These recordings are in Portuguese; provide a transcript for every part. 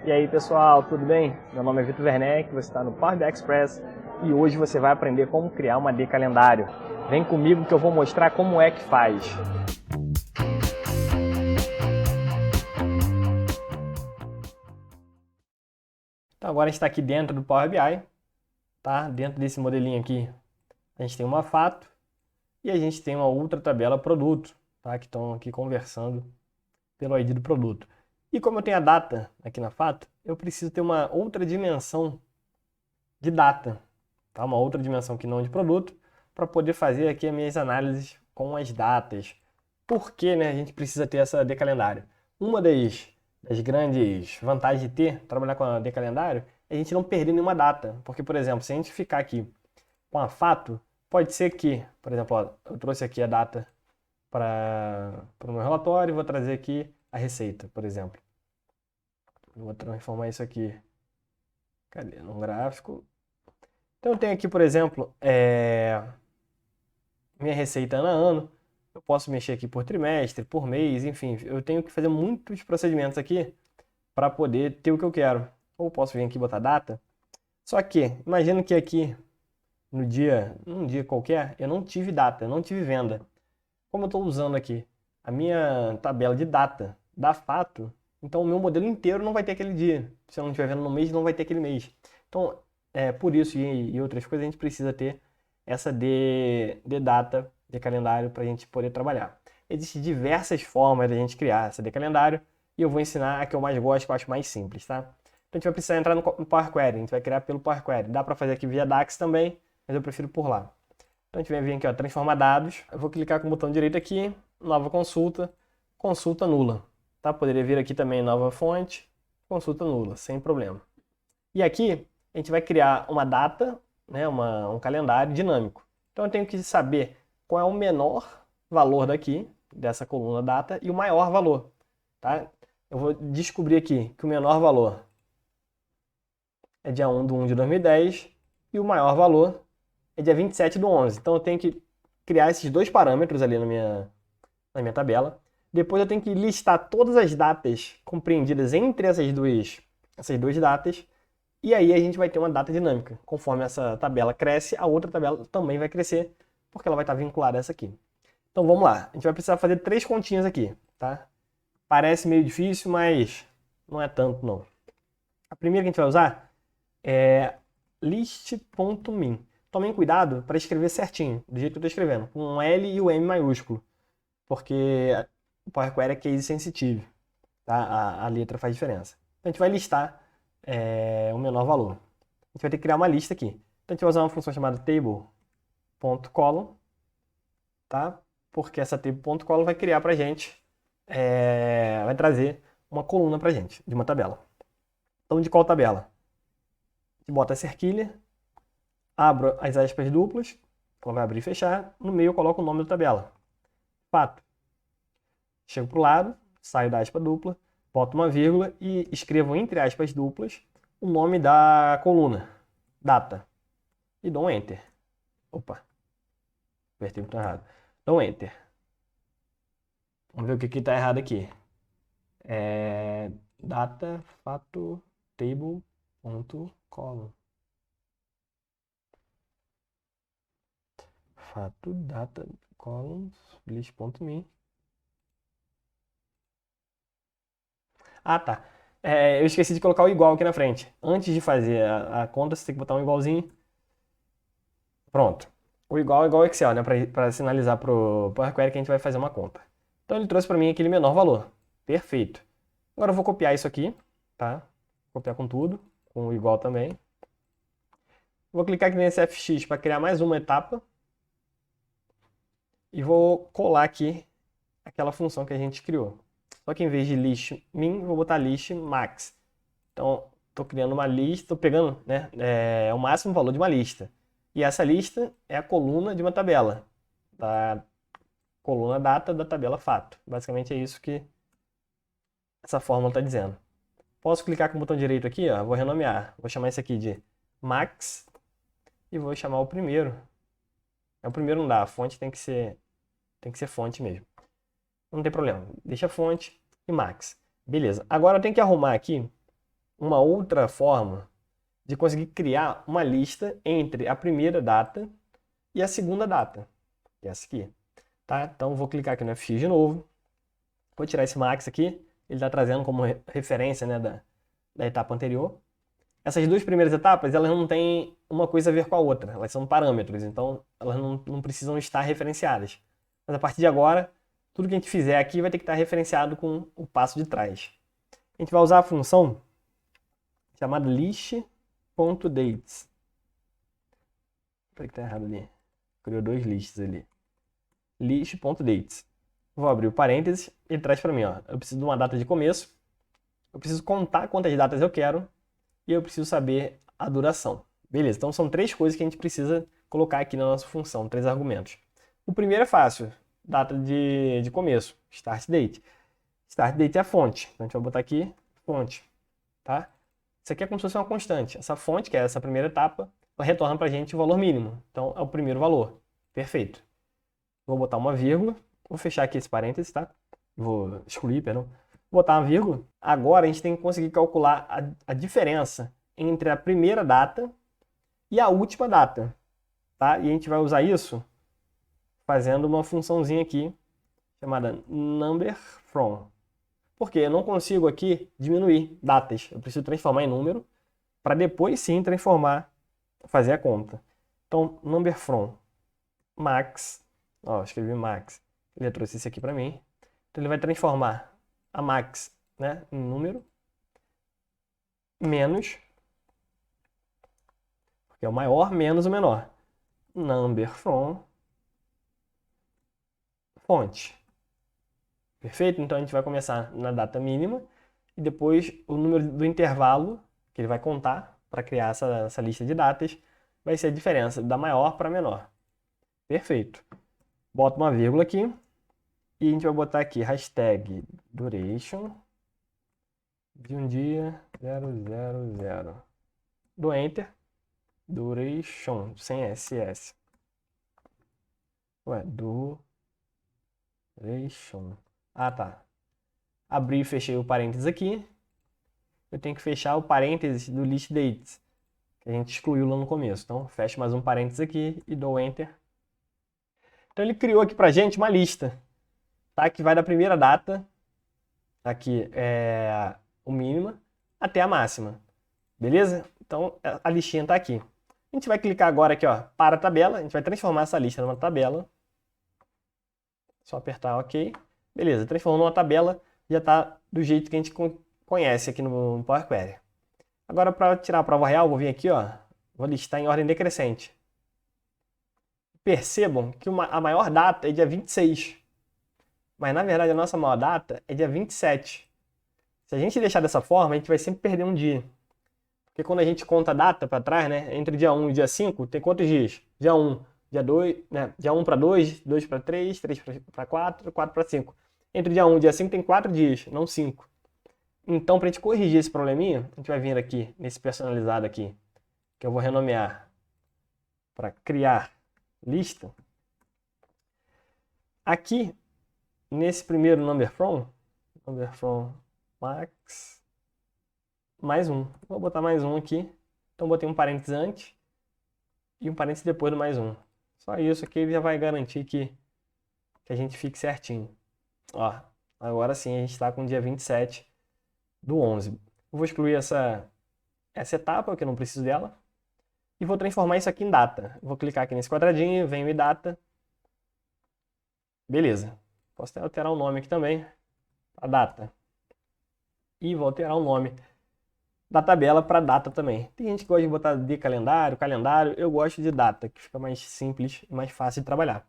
E aí pessoal, tudo bem? Meu nome é Vitor Werneck, você está no Power BI Express e hoje você vai aprender como criar uma AD calendário. Vem comigo que eu vou mostrar como é que faz. Então agora a gente está aqui dentro do Power BI, tá? Dentro desse modelinho aqui a gente tem uma fato e a gente tem uma outra tabela produto, tá? Que estão aqui conversando pelo ID do produto. E como eu tenho a data aqui na fato, eu preciso ter uma outra dimensão de data, tá? Uma outra dimensão que não de produto, para poder fazer aqui as minhas análises com as datas. Por que, né, a gente precisa ter essa AD calendário? Uma das grandes vantagens de trabalhar com a AD calendário é a gente não perder nenhuma data. Porque, por exemplo, se a gente ficar aqui com a fato, pode ser que, por exemplo, ó, eu trouxe aqui a data para o meu relatório e vou trazer aqui a receita, por exemplo. Vou transformar isso aqui, cadê? Num gráfico. Então eu tenho aqui, por exemplo, minha receita ano a ano. Eu posso mexer aqui por trimestre, por mês, enfim. Eu tenho que fazer muitos procedimentos aqui para poder ter o que eu quero. Ou posso vir aqui e botar data. Só que, imagina que aqui, num dia qualquer, eu não tive data, eu não tive venda. Como eu estou usando aqui a minha tabela de data da fato, então o meu modelo inteiro não vai ter aquele dia. Se eu não estiver vendo no mês, não vai ter aquele mês. Então, por isso e outras coisas, a gente precisa ter essa de data, de calendário, para a gente poder trabalhar. Existem diversas formas de a gente criar essa de calendário e eu vou ensinar a que eu mais gosto, que eu acho mais simples, tá? Então a gente vai precisar entrar no Power Query, a gente vai criar pelo Power Query. Dá para fazer aqui via DAX também, mas eu prefiro por lá. Então a gente vai vir aqui, ó, transformar dados. Eu vou clicar com o botão direito aqui, nova consulta, consulta nula. Tá? Poderia vir aqui também nova fonte, consulta nula, sem problema. E aqui a gente vai criar uma data, né, um calendário dinâmico. Então eu tenho que saber qual é o menor valor daqui, dessa coluna data, e o maior valor. Tá? Eu vou descobrir aqui que o menor valor é dia 1/1 de 2010 e o maior valor é dia 27/11. Então eu tenho que criar esses dois parâmetros ali na minha tabela. Depois eu tenho que listar todas as datas compreendidas entre essas duas datas. E aí a gente vai ter uma data dinâmica. Conforme essa tabela cresce, a outra tabela também vai crescer, porque ela vai estar vinculada a essa aqui. Então vamos lá. A gente vai precisar fazer 3 continhas aqui, tá? Parece meio difícil, mas não é tanto não. A primeira que a gente vai usar é list.min. Tomem cuidado para escrever certinho, do jeito que eu estou escrevendo, com um L e o M maiúsculo, porque o Power Query é case sensitive, tá? A letra faz diferença. Então a gente vai listar o menor valor. A gente vai ter que criar uma lista aqui. Então a gente vai usar uma função chamada table.column, tá? Porque essa table.column vai criar para a gente, vai trazer uma coluna para a gente, de uma tabela. Então de qual tabela? A gente bota a cerquilha, abro as aspas duplas, ela vai abrir e fechar, no meio eu coloco o nome da tabela. Fato. Chego para o lado, saio da aspa dupla, boto uma vírgula e escrevo entre aspas duplas o nome da coluna, data, e dou um Enter. Opa, apertei o botão errado. Dou um Enter. Vamos ver o que está errado aqui. Data, fato, table.column. Fato, data, columns, list.min. Ah, tá. Eu esqueci de colocar o igual aqui na frente. Antes de fazer a conta, você tem que botar um igualzinho. Pronto. O igual é igual ao Excel, né? Para sinalizar para o Power Query que a gente vai fazer uma conta. Então ele trouxe para mim aquele menor valor. Perfeito. Agora eu vou copiar isso aqui, tá? Copiar com tudo, com o igual também. Vou clicar aqui nesse FX para criar mais uma etapa. E vou colar aqui aquela função que a gente criou. Só que em vez de list min, vou botar list max. Então, estou criando uma lista, estou pegando, né, o máximo valor de uma lista. E essa lista é a coluna de uma tabela, da coluna data da tabela fato. Basicamente é isso que essa fórmula está dizendo. Posso clicar com o botão direito aqui, ó, vou renomear. Vou chamar isso aqui de max e vou chamar o primeiro. O primeiro não dá, a fonte tem que ser fonte mesmo. Não tem problema, deixa fonte e max. Beleza, agora eu tenho que arrumar aqui uma outra forma de conseguir criar uma lista entre a primeira data e a segunda data, que é essa aqui. Tá? Então, vou clicar aqui no FX de novo. Vou tirar esse max aqui. Ele está trazendo como referência, né, da etapa anterior. Essas duas primeiras etapas, elas não têm uma coisa a ver com a outra. Elas são parâmetros, então elas não precisam estar referenciadas. Mas a partir de agora, tudo que a gente fizer aqui vai ter que estar referenciado com o passo de trás. A gente vai usar a função chamada list.dates. Peraí que tá errado ali. Criou dois lists ali. List.dates. Vou abrir o parênteses, ele traz para mim, ó, eu preciso de uma data de começo, eu preciso contar quantas datas eu quero e eu preciso saber a duração. Beleza, então são três coisas que a gente precisa colocar aqui na nossa função, três argumentos. O primeiro é fácil, data de começo, start date. Start date é a fonte, então a gente vai botar aqui fonte, tá? Isso aqui é como se fosse uma constante. Essa fonte, que é essa primeira etapa, ela retorna para a gente o valor mínimo, então é o primeiro valor. Perfeito. Vou botar uma vírgula. Vou fechar aqui esse parênteses, tá? Vou excluir, perdão. Vou botar uma vírgula. Agora a gente tem que conseguir calcular a diferença entre a primeira data e a última data, tá? E a gente vai usar isso fazendo uma funçãozinha aqui chamada numberFrom. Porque eu não consigo aqui diminuir datas. Eu preciso transformar em número para depois sim fazer a conta. Então, numberFrom max. Ó, escrevi max. Ele trouxe isso aqui para mim. Então ele vai transformar a max, né, em número menos, porque é o maior menos o menor. Number from fonte. Perfeito? Então a gente vai começar na data mínima e depois o número do intervalo que ele vai contar para criar essa lista de datas vai ser a diferença da maior para menor. Perfeito. Bota uma vírgula aqui. E a gente vai botar aqui hashtag duration de um dia 000. Dou Enter. Duration, sem SS. Ué, duration. Ah, tá. Abri e fechei o parênteses aqui. Eu tenho que fechar o parênteses do list dates, que a gente excluiu lá no começo. Então, fecho mais um parênteses aqui e dou Enter. Então, ele criou aqui pra gente uma lista, tá? Que vai da primeira data, aqui é o mínima, até a máxima. Beleza? Então, a listinha está aqui. A gente vai clicar agora aqui, ó, para a tabela. A gente vai transformar essa lista numa tabela. Só apertar OK. Beleza, transformou numa tabela. Já está do jeito que a gente conhece aqui no Power Query. Agora, para tirar a prova real, vou vir aqui, ó, vou listar em ordem decrescente. Percebam que a maior data é dia 26. Mas, na verdade, a nossa maior data é dia 27. Se a gente deixar dessa forma, a gente vai sempre perder um dia. Porque quando a gente conta a data para trás, né, entre dia 1 e dia 5, tem quantos dias? Dia 1, dia 2, né, dia 1 para 2, 2 para 3, 3 para 4, 4 para 5. Entre dia 1 e dia 5 tem 4 dias, não 5. Então, para a gente corrigir esse probleminha, a gente vai vir aqui, nesse personalizado aqui, que eu vou renomear para criar lista. Aqui, nesse primeiro numberFrom max, mais um. Vou botar mais um aqui. Então, botei um parênteses antes e um parênteses depois do mais um. Só isso aqui já vai garantir que a gente fique certinho. Ó, agora sim a gente está com o dia 27 do 11. Eu vou excluir essa etapa, porque eu não preciso dela. E vou transformar isso aqui em data. Vou clicar aqui nesse quadradinho, venho em data. Beleza. Posso até alterar o nome aqui também. A data. E vou alterar o nome da tabela para data também. Tem gente que gosta de botar de calendário, calendário. Eu gosto de data, que fica mais simples e mais fácil de trabalhar.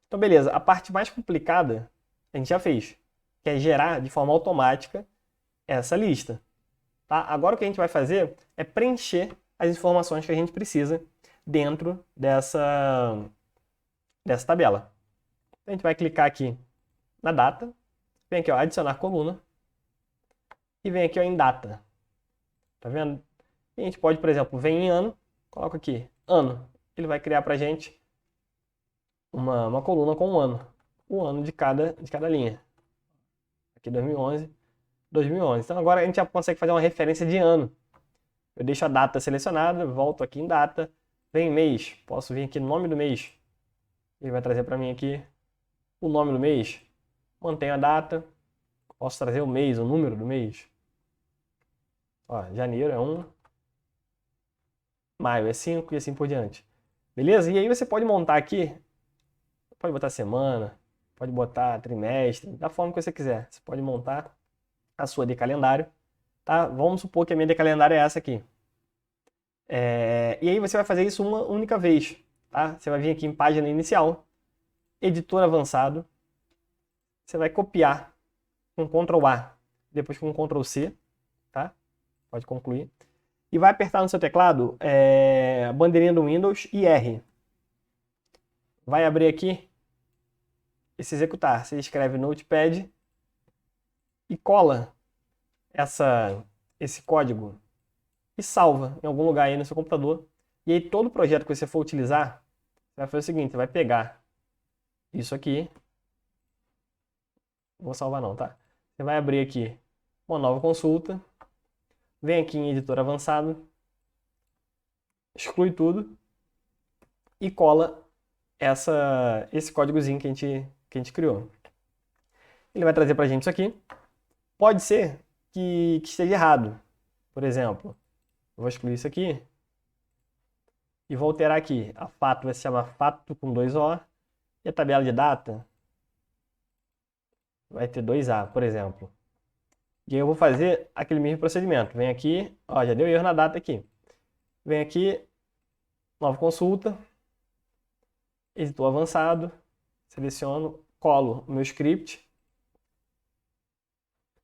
Então, beleza. A parte mais complicada a gente já fez, que é gerar de forma automática essa lista. Tá? Agora o que a gente vai fazer é preencher as informações que a gente precisa dentro dessa tabela. Então, a gente vai clicar aqui na data, vem aqui, ó, adicionar coluna, e vem aqui, ó, em data. Tá vendo? E a gente pode, por exemplo, vem em ano, coloca aqui, ano. Ele vai criar pra gente uma coluna com um ano. O ano de cada linha. Aqui 2011, 2011. Então agora a gente já consegue fazer uma referência de ano. Eu deixo a data selecionada, volto aqui em data, vem mês, posso vir aqui no nome do mês. Ele vai trazer para mim aqui o nome do mês. Mantenho a data, posso trazer o mês, o número do mês. Ó, janeiro é 1, maio é 5 e assim por diante. Beleza? E aí você pode montar aqui, pode botar semana, pode botar trimestre, da forma que você quiser. Você pode montar a sua de calendário, tá? Vamos supor que a minha de calendário é essa aqui. E aí você vai fazer isso uma única vez, tá? Você vai vir aqui em página inicial, editor avançado, você vai copiar com Ctrl A, depois com Ctrl C, tá? Pode concluir. E vai apertar no seu teclado a bandeirinha do Windows e R. Vai abrir aqui esse executar. Você escreve Notepad e cola esse código e salva em algum lugar aí no seu computador. E aí todo projeto que você for utilizar, você vai fazer o seguinte, você vai pegar isso aqui. Não vou salvar não, tá? Você vai abrir aqui uma nova consulta. Vem aqui em editor avançado. Exclui tudo. E cola esse códigozinho que a gente criou. Ele vai trazer pra gente isso aqui. Pode ser que esteja errado. Por exemplo, eu vou excluir isso aqui. E vou alterar aqui. A fato vai se chamar fato com 2O. E a tabela de data vai ter 2A, por exemplo. E aí eu vou fazer aquele mesmo procedimento. Vem aqui, ó, já deu erro na data aqui. Vem aqui, nova consulta, editor avançado, seleciono, colo o meu script.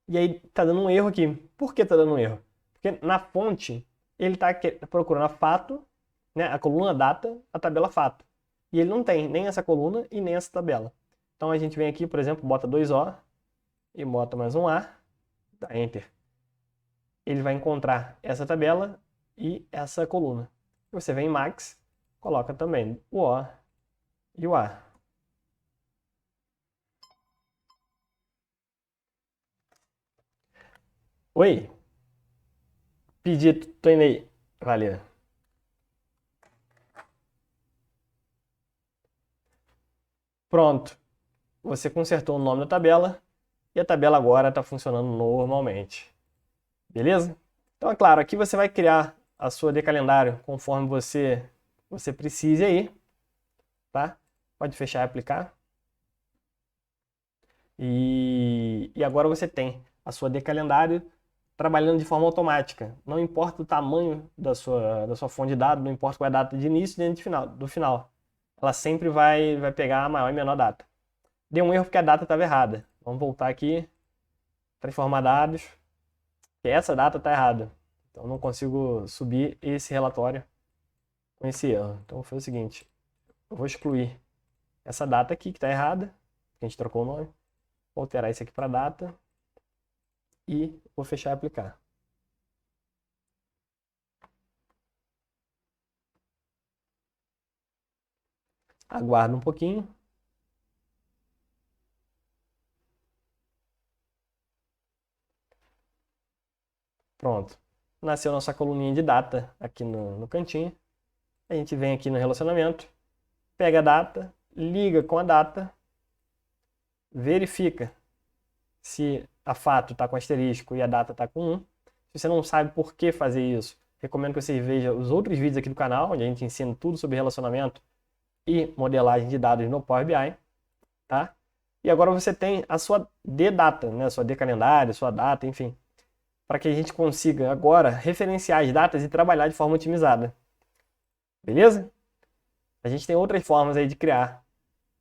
E aí tá dando um erro aqui. Por que tá dando um erro? Porque na fonte ele tá procurando a fato, né, a coluna data, a tabela fato. E ele não tem nem essa coluna e nem essa tabela. Então a gente vem aqui, por exemplo, bota 2O e bota mais um A, dá Enter. Ele vai encontrar essa tabela e essa coluna. Você vem em Max, coloca também o O e o A. Oi? Pedi, tô indo aí. Valeu. Pronto. Você consertou o nome da tabela e a tabela agora está funcionando normalmente. Beleza? Então, é claro, aqui você vai criar a sua de calendário conforme você precise aí, tá? Pode fechar e aplicar. E agora você tem a sua de calendário trabalhando de forma automática. Não importa o tamanho da sua fonte de dados, não importa qual é a data de início e do final. Ela sempre vai pegar a maior e menor data. Deu um erro porque a data estava errada. Vamos voltar aqui, transformar dados. E essa data está errada. Então eu não consigo subir esse relatório com esse erro. Então vou fazer o seguinte, eu vou excluir essa data aqui que está errada, que a gente trocou o nome. Vou alterar isso aqui para data e vou fechar e aplicar. Aguardo um pouquinho. Pronto. Nasceu nossa coluninha de data aqui no cantinho. A gente vem aqui no relacionamento, pega a data, liga com a data, verifica se a fato está com asterisco e a data está com 1. Se você não sabe por que fazer isso, recomendo que você veja os outros vídeos aqui do canal, onde a gente ensina tudo sobre relacionamento e modelagem de dados no Power BI, tá? E agora você tem a sua D-data, né? A sua D-calendário, sua data, enfim, para que a gente consiga agora referenciar as datas e trabalhar de forma otimizada. Beleza? A gente tem outras formas aí de criar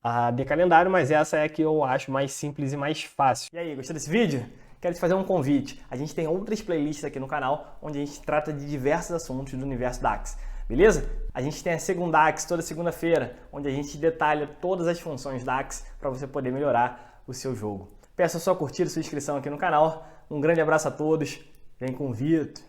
a D-calendário, mas essa é a que eu acho mais simples e mais fácil. E aí, gostou desse vídeo? Quero te fazer um convite. A gente tem outras playlists aqui no canal, onde a gente trata de diversos assuntos do universo DAX. Beleza? A gente tem a Segundax toda segunda-feira, onde a gente detalha todas as funções DAX para você poder melhorar o seu jogo. Peço a sua curtida, sua inscrição aqui no canal. Um grande abraço a todos. Vem com o Vitor.